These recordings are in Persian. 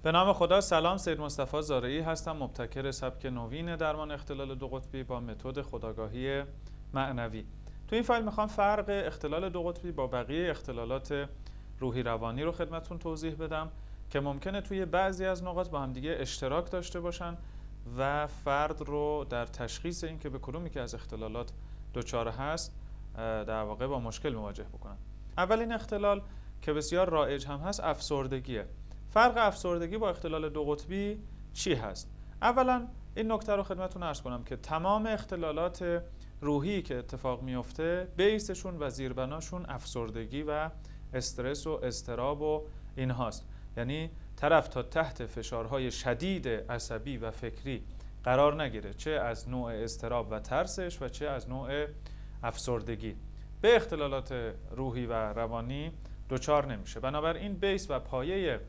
به نام خدا. سلام، سید مصطفی زارعی هستم، مبتکر سبک نوین درمان اختلال دو قطبی با متد خودآگاهی معنوی. تو این فایل میخوام فرق اختلال دو قطبی با بقیه اختلالات روحی روانی رو خدمتتون توضیح بدم که ممکنه توی بعضی از نقاط با هم دیگه اشتراک داشته باشن و فرد رو در تشخیص این که به کدومی که از اختلالات دچار هست در واقع با مشکل مواجه بکنن. اولین اختلال که بسیار رایج هم هست افسردگیه. فرق افسردگی با اختلال دو قطبی چی هست؟ اولا این نکته رو خدمتتون عرض کنم که تمام اختلالات روحی که اتفاق میفته بیسشون و زیربناشون افسردگی و استرس و اضطراب و این هاست. یعنی طرف تا تحت فشارهای شدید عصبی و فکری قرار نگیره، چه از نوع اضطراب و ترسش و چه از نوع افسردگی، به اختلالات روحی و روانی دچار نمیشه. بنابراین بیس و پایه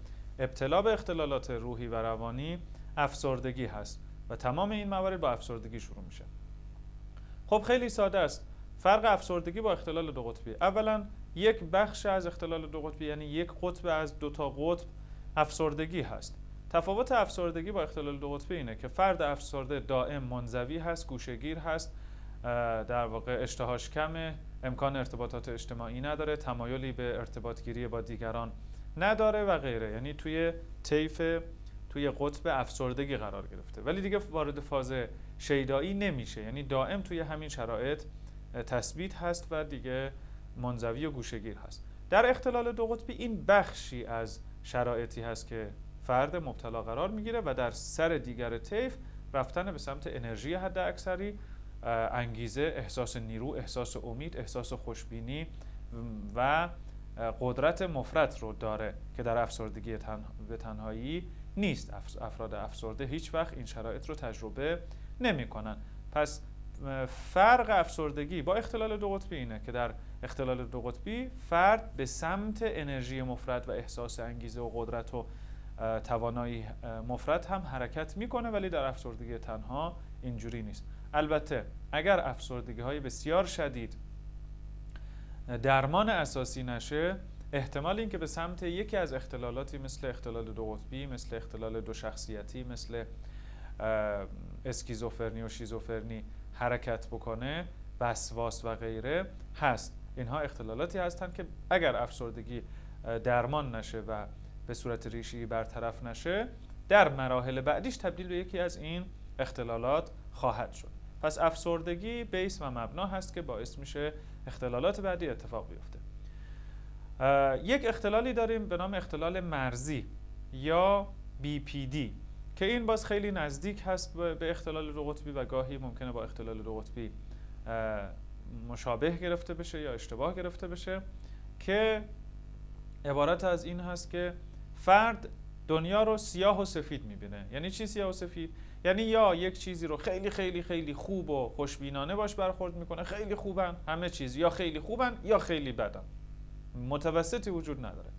ابتلا به اختلالات روحی و روانی افسردگی هست و تمام این موارد با افسردگی شروع میشه. خب خیلی ساده است. فرق افسردگی با اختلال دو قطبی: اولا یک بخش از اختلال دو قطبی، یعنی یک قطب از دو تا قطب، افسردگی هست. تفاوت افسردگی با اختلال دو قطبی اینه که فرد افسرده دائم منزوی هست، گوشه‌گیر هست، در واقع اشتهاش کمه، امکان ارتباطات اجتماعی نداره، تمایلی به ارتباط گیری با دیگران نداره و غیره. یعنی توی قطب افسردگی قرار گرفته، ولی دیگه وارد فاز شیدایی نمیشه، یعنی دائم توی همین شرایط تثبیت هست و دیگه منزوی و گوشه‌گیر هست. در اختلال دو قطبی این بخشی از شرایطی هست که فرد مبتلا قرار میگیره و در سر دیگر طیف رفتن به سمت انرژی حد اکثری، انگیزه، احساس نیرو، احساس امید، احساس خوشبینی و قدرت مفرط رو داره که در افسردگی به تنهایی نیست. افراد افسرده هیچ وقت این شرایط رو تجربه نمی کنن. پس فرق افسردگی با اختلال دو قطبی اینه که در اختلال دو قطبی فرد به سمت انرژی مفرط و احساس انگیزه و قدرت و توانایی مفرط هم حرکت میکنه، ولی در افسردگی تنها اینجوری نیست. البته اگر افسردگی های بسیار شدید درمان اساسی نشه، احتمال این که به سمت یکی از اختلالاتی مثل اختلال دو قطبی، مثل اختلال دو شخصیتی، مثل اسکیزوفرنی و شیزوفرنی حرکت بکنه، وسواس و غیره هست. اینها اختلالاتی هستند که اگر افسردگی درمان نشه و به صورت ریشه‌ای برطرف نشه، در مراحل بعدیش تبدیل به یکی از این اختلالات خواهد شد. پس افسردگی بیس و مبنا هست که باعث میشه اختلالات بعدی اتفاق بیفته. یک اختلالی داریم به نام اختلال مرزی یا BPD که این باز خیلی نزدیک هست به اختلال دو قطبی و گاهی ممکنه با اختلال دو قطبی مشابه گرفته بشه یا اشتباه گرفته بشه، که عبارت از این هست که فرد دنیا رو سیاه و سفید میبینه. یعنی چی سیاه و سفید؟ یعنی یا یک چیزی رو خیلی خیلی خیلی خوب و خوشبینانه باش برخورد میکنه، خیلی خوبن همه چیز، یا خیلی خوبن یا خیلی بدن، متوسطی وجود نداره.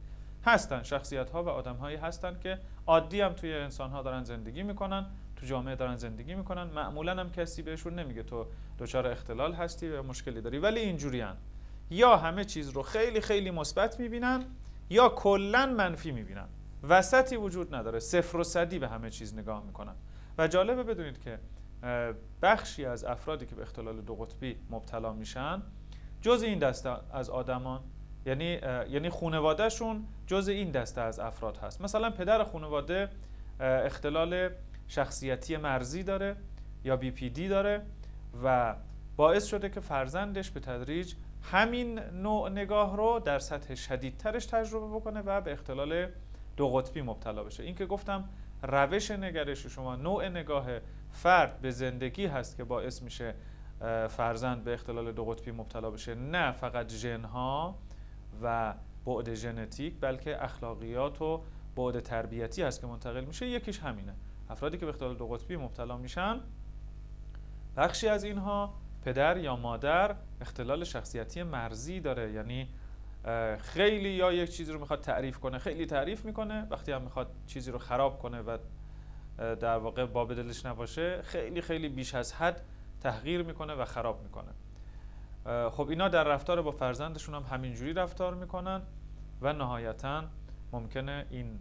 هستن شخصیت ها و آدم هایی هستن که عادی هم توی انسان ها دارن زندگی میکنن، تو جامعه دارن زندگی میکنن، معمولا هم کسی بهشون نمیگه تو دچار اختلال هستی و مشکلی داری، ولی اینجوریان یا همه چیز رو خیلی خیلی مثبت میبینن یا کلا منفی میبینن، وسطی وجود نداره، صفر و صدی به همه چیز نگاه میکنن. و جالبه بدونید که بخشی از افرادی که به اختلال دو قطبی مبتلا میشن جز این دسته از آدمان، یعنی خانوادهشون جز این دسته از افراد هست. مثلا پدر خانواده اختلال شخصیتی مرزی داره یا BPD داره و باعث شده که فرزندش به تدریج همین نوع نگاه رو در سطح شدیدترش تجربه بکنه و به اختلال دو قطبی مبتلا بشه. این که گفتم روش نگرش شما، نوع نگاه فرد به زندگی هست که باعث میشه فرزند به اختلال دو قطبی مبتلا بشه، نه فقط ژن‌ها و بعد ژنتیک، بلکه اخلاقیات و بعد تربیتی هست که منتقل میشه. یکیش همینه. افرادی که به اختلال دو قطبی مبتلا میشن، بخشی از اینها پدر یا مادر اختلال شخصیتی مرزی داره، یعنی خیلی یا یک چیزی رو میخواد تعریف کنه خیلی تعریف میکنه، وقتی هم میخواد چیزی رو خراب کنه و در واقع باب دلش نباشه خیلی خیلی بیش از حد تحقیر میکنه و خراب میکنه. خب اینا در رفتار با فرزندشون هم همینجوری رفتار میکنن و نهایتاً ممکنه این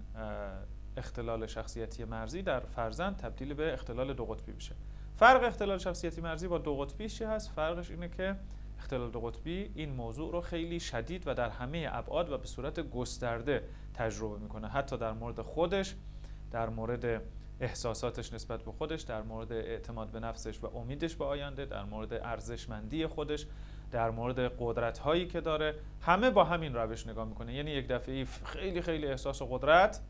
اختلال شخصیتی مرزی در فرزند تبدیل به اختلال دو قطبی بشه. فرق اختلال شخصیتی مرزی با دو قطبی چی هست؟ فرقش اینه که اختلال دو قطبی این موضوع رو خیلی شدید و در همه ابعاد و به صورت گسترده تجربه میکنه، حتی در مورد خودش، در مورد احساساتش نسبت به خودش، در مورد اعتماد به نفسش و امیدش به آینده، در مورد ارزشمندی خودش، در مورد قدرت هایی که داره، همه با همین روش نگاه میکنه. یعنی یک دفعه خیلی خیلی احساس و قدرت،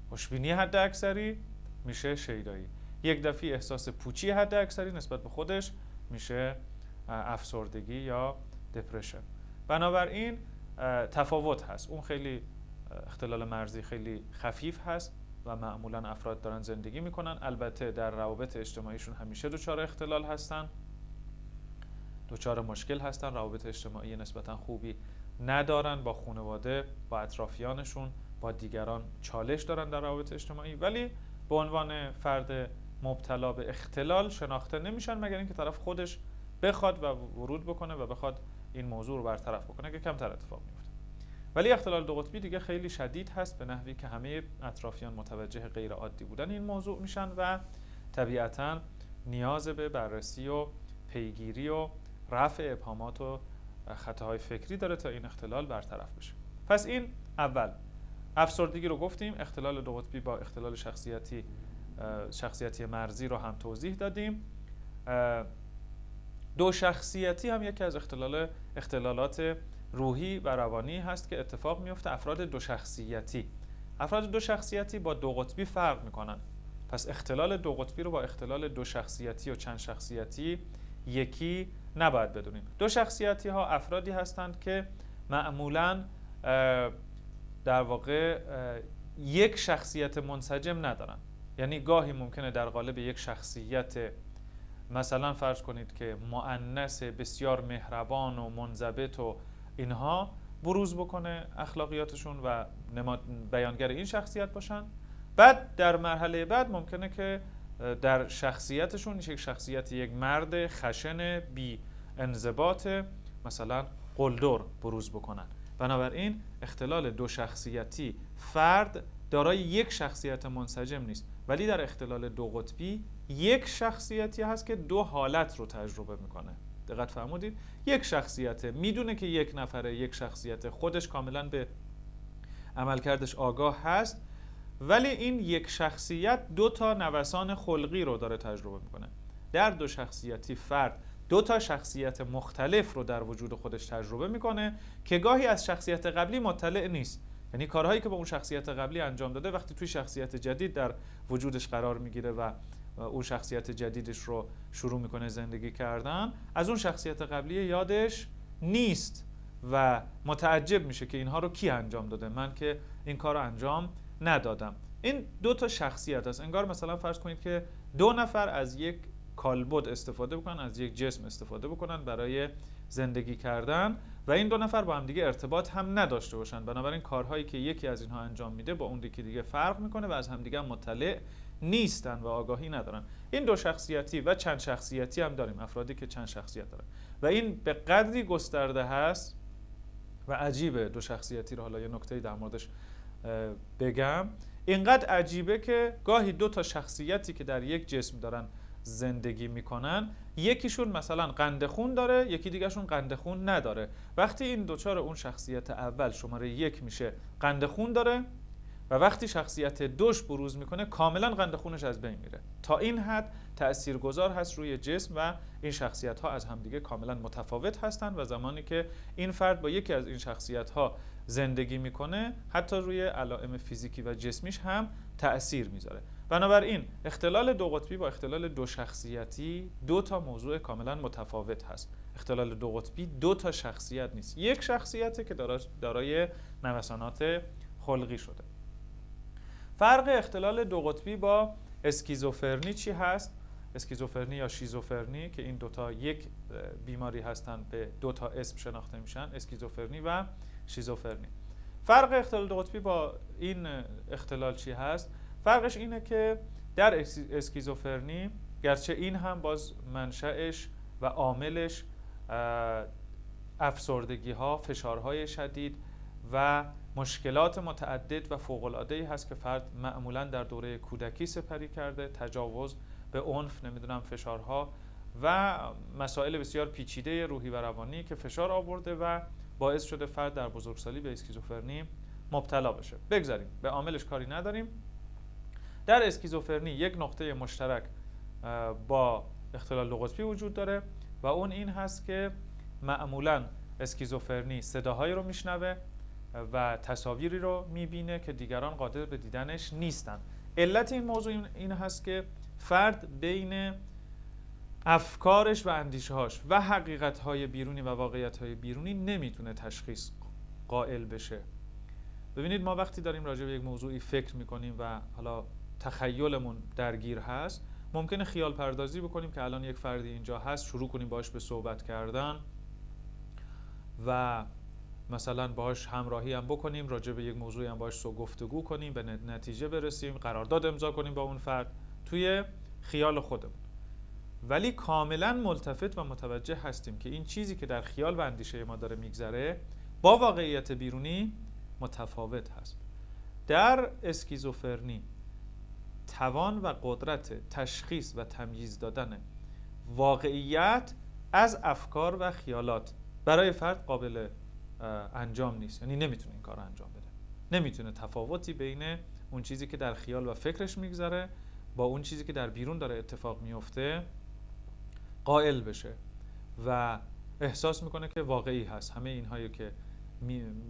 خوشبینی حد اکثری میشه شیدایی. یک دفعه احساس پوچی حد اکثری نسبت به خودش میشه افسردگی یا دپرشن. بنابراین تفاوت هست. اون خیلی اختلال مرزی خیلی خفیف هست و معمولا افراد دارن زندگی میکنن. البته در روابط اجتماعیشون همیشه دچار اختلال هستن، دچار مشکل هستن، روابط اجتماعی نسبتا خوبی ندارن، با خانواده، با اطرافیانشون، با دیگران چالش دارن در روابط اجتماعی، ولی به عنوان فرد مبتلا به اختلال شناخته نمیشن مگر اینکه طرف خودش بخواد و ورود بکنه و بخواد این موضوع رو برطرف بکنه که کمتر اتفاق میفته. ولی اختلال دو قطبی دیگه خیلی شدید هست، به نحوی که همه اطرافیان متوجه غیر عادی بودن این موضوع میشن و طبیعتاً نیاز به بررسی و پیگیری و رفع ابهامات و خطاهای فکری داره تا این اختلال برطرف بشه. پس این اول افسردگی رو گفتیم، اختلال دو قطبی با اختلال شخصیتی مرزی رو هم توضیح دادیم. دو شخصیتی هم یکی از اختلالات روحی و روانی هست که اتفاق میفته. افراد دو شخصیتی با دو قطبی فرق میکنن. پس اختلال دو قطبی رو با اختلال دو شخصیتی و چند شخصیتی یکی نباید بدونیم. دو شخصیتی ها افرادی هستند که معمولاً در واقع یک شخصیت منسجم ندارن. یعنی گاهی ممکنه در قالب یک شخصیت، مثلا فرض کنید که مؤنث بسیار مهربان و منضبط و اینها بروز بکنه اخلاقیاتشون و بیانگر این شخصیت باشن. بعد در مرحله بعد ممکنه که در شخصیتشون یک مرد خشن بی انضباط مثلا قلدر بروز بکنن. بنابراین اختلال دو شخصیتی فرد دارای یک شخصیت منسجم نیست، ولی در اختلال دو قطبی یک شخصیتی هست که دو حالت رو تجربه میکنه. دقت فرمودید؟ یک شخصیت میدونه که یک نفره، یک شخصیت خودش کاملا به عملکردش آگاه هست، ولی این یک شخصیت دو تا نوسان خلقی رو داره تجربه میکنه. در دو شخصیتی فرد دو تا شخصیت مختلف رو در وجود خودش تجربه میکنه که گاهی از شخصیت قبلی مطلع نیست. یعنی کارهایی که با اون شخصیت قبلی انجام داده وقتی توی شخصیت جدید در وجودش قرار میگیره و اون شخصیت جدیدش رو شروع میکنه زندگی کردن، از اون شخصیت قبلی یادش نیست و متعجب میشه که اینها رو کی انجام داده، من که این کار رو انجام ندادم. این دو تا شخصیت است. انگار مثلا فرض کنید که دو نفر از یک کالبد استفاده بکنن، از یک جسم استفاده بکنن برای زندگی کردن و این دو نفر با هم دیگه ارتباط هم نداشته باشن. بنابراین کارهایی که یکی از اینها انجام میده با اون یکی دیگه فرق میکنه و از هم دیگه مطلع نیستن و آگاهی ندارن. این دو شخصیتی و چند شخصیتی هم داریم، افرادی که چند شخصیت دارن و این به قدری گسترده هست و عجیبه. دو شخصیتی رو حالا یه نکته‌ای در موردش بگم، اینقدر عجیبه که گاهی دو تا شخصیتی که در یک جسم دارن زندگی میکنن، یکیشون مثلا قند خون داره، یکی دیگهشون قند خون نداره. وقتی این دوچار اون شخصیت اول شماره یک میشه قند خون داره و وقتی شخصیت دوش بروز میکنه کاملا قند خونش از بین میره. تا این حد تاثیرگذار هست روی جسم و این شخصیت ها از همدیگه کاملا متفاوت هستن و زمانی که این فرد با یکی از این شخصیت ها زندگی میکنه حتی روی علائم فیزیکی و جسمیش هم تأثیر میذاره. بنابراین اختلال دو قطبی با اختلال دو شخصیتی دو تا موضوع کاملا متفاوت هست. اختلال دو قطبی دو تا شخصیت نیست، یک شخصیته که دارای نوسانات خلقی شده. فرق اختلال دو قطبی با اسکیزوفرنی چی هست؟ اسکیزوفرنی یا شیزوفرنی که این دوتا یک بیماری هستند، به دو تا اسم شناخته میشن، اسکیزوفرنی و شیزوفرنی. فرق اختلال دو قطبی با این اختلال چی هست؟ فرقش اینه که در اسکیزوفرنی گرچه این هم باز منشأش و عاملش افسردگی ها، فشارهای شدید و مشکلات متعدد و فوق‌العاده‌ای هست که فرد معمولاً در دوره کودکی سپری کرده، تجاوز به عنف، نمیدونم فشارها و مسائل بسیار پیچیده روحی و روانی که فشار آورده و باعث شده فرد در بزرگسالی به اسکیزوفرنی مبتلا بشه. بگذاریم، به عاملش کاری نداریم. در اسکیزوفرنی یک نقطه مشترک با اختلال دو قطبی وجود داره و اون این هست که معمولاً اسکیزوفرنی صداهایی رو میشنوه و تصاویری رو میبینه که دیگران قادر به دیدنش نیستن. علت این موضوع این هست که فرد بین افکارش و اندیشه‌هاش و حقیقت‌های بیرونی و واقعیت‌های بیرونی نمیتونه تشخیص قائل بشه. ببینید ما وقتی داریم راجع به یک موضوعی فکر میکنیم و حالا تخیلمون درگیر هست، ممکنه خیال پردازی بکنیم که الان یک فردی اینجا هست، شروع کنیم باهاش به صحبت کردن و مثلا باهاش همراهی هم بکنیم، راجع به یک موضوعی هم باهاش گفتگو کنیم، به نتیجه برسیم، قرارداد امضا کنیم با اون فرد توی خیال خودمون. ولی کاملا ملتفت و متوجه هستیم که این چیزی که در خیال و اندیشه ما داره میگذره با واقعیت بیرونی متفاوت هست. در اسکیزوفرنی توان و قدرت تشخیص و تمییز دادن واقعیت از افکار و خیالات برای فرد قابل انجام نیست. یعنی نمیتونه این کار انجام بده، نمیتونه تفاوتی بین اون چیزی که در خیال و فکرش میگذره با اون چیزی که در بیرون داره اتفاق میفته قائل بشه و احساس میکنه که واقعی هست. همه اینهایی که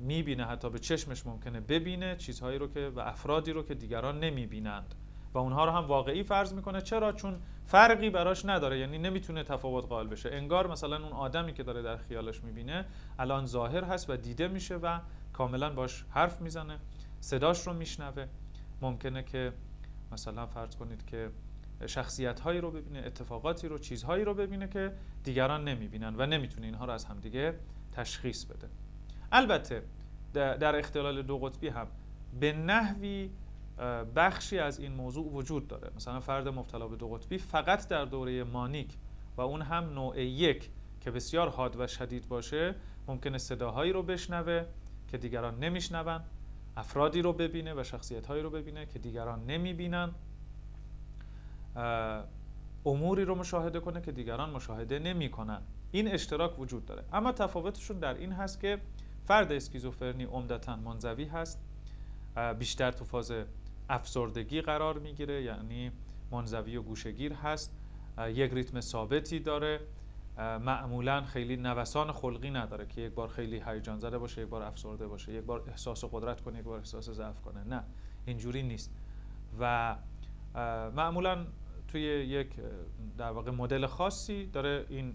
میبینه، حتی به چشمش ممکنه ببینه چیزهایی رو که و افرادی رو که دیگران نمیبینند و اونها رو هم واقعی فرض میکنه. چرا؟ چون فرقی براش نداره، یعنی نمیتونه تفاوت قائل بشه. انگار مثلا اون آدمی که داره در خیالش میبینه الان ظاهر هست و دیده میشه و کاملا باش حرف میزنه، صداش رو میشنوه. ممکنه که مثلا فرض کنید که شخصیت‌هایی رو ببینه، اتفاقاتی رو، چیزهایی رو ببینه که دیگران نمیبینن و نمیتونه اینها رو از همدیگه تشخیص بده. البته در اختلال دو قطبی هم به نحوی بخشی از این موضوع وجود داره. مثلا فرد مبتلا به دو قطبی فقط در دوره مانیک و اون هم نوع 1 که بسیار حاد و شدید باشه ممکنه صداهایی رو بشنوه که دیگران نمیشنون، افرادی رو ببینه و شخصیت‌هایی رو ببینه که دیگران نمیبینن، اموری رو مشاهده کنه که دیگران مشاهده نمی‌کنن. این اشتراک وجود داره، اما تفاوتشون در این هست که فرد اسکیزوفرنی عمدتاً منزوی هست، بیشتر تو فاز افسردگی قرار میگیره، یعنی منزوی و گوشه‌گیر هست، یک ریتم ثابتی داره، معمولاً خیلی نوسان خلقی نداره که یک بار خیلی هیجان زده باشه، یک بار افسرده باشه، یک بار احساس قدرت کنه، یک بار احساس ضعف کنه. نه، اینجوری نیست و معمولاً توی یک در واقع مدل خاصی داره این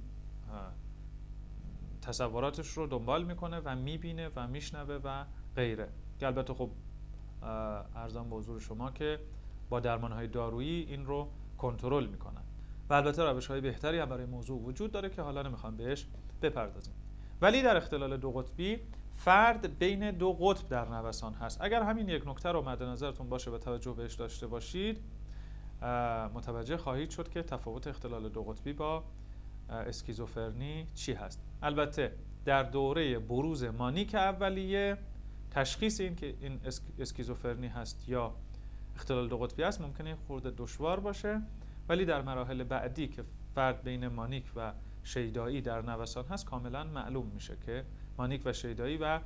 تصوراتش رو دنبال میکنه و میبینه و میشنوه و غیره، که البته خب ارزم به حضور شما که با درمانهای دارویی این رو کنترل میکنن و البته روش‌های بهتری هم برای موضوع وجود داره که حالا نمیخوام بهش بپردازیم. ولی در اختلال دو قطبی فرد بین دو قطب در نوسان هست. اگر همین یک نکته رو مد نظرتون باشه و توجه بهش داشته باشید، متوجه خواهید شد که تفاوت اختلال دو قطبی با اسکیزوفرنی چی هست. البته در دوره بروز مانیک اولیه تشخیص این که این اسکیزوفرنی هست یا اختلال دو قطبی است ممکنه خورده دشوار باشه، ولی در مراحل بعدی که فرد بین مانیک و شیدایی در نوسان هست کاملا معلوم میشه که مانیک و شیدایی و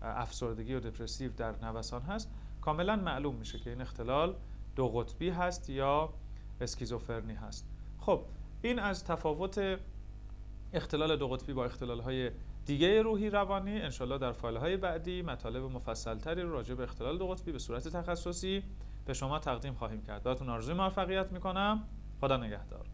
افسردگی و دپرسیو در نوسان هست. کاملا معلوم میشه که این اختلال دو قطبی هست یا اسکیزوفرنی هست. خب این از تفاوت اختلال دو قطبی با اختلال‌های دیگه روحی روانی. انشالله در فایل‌های بعدی مطالب مفصل‌تری رو راجع به اختلال دو قطبی به صورت تخصصی به شما تقدیم خواهیم کرد. براتون آرزوی موفقیت می‌کنم. خدا نگهدار.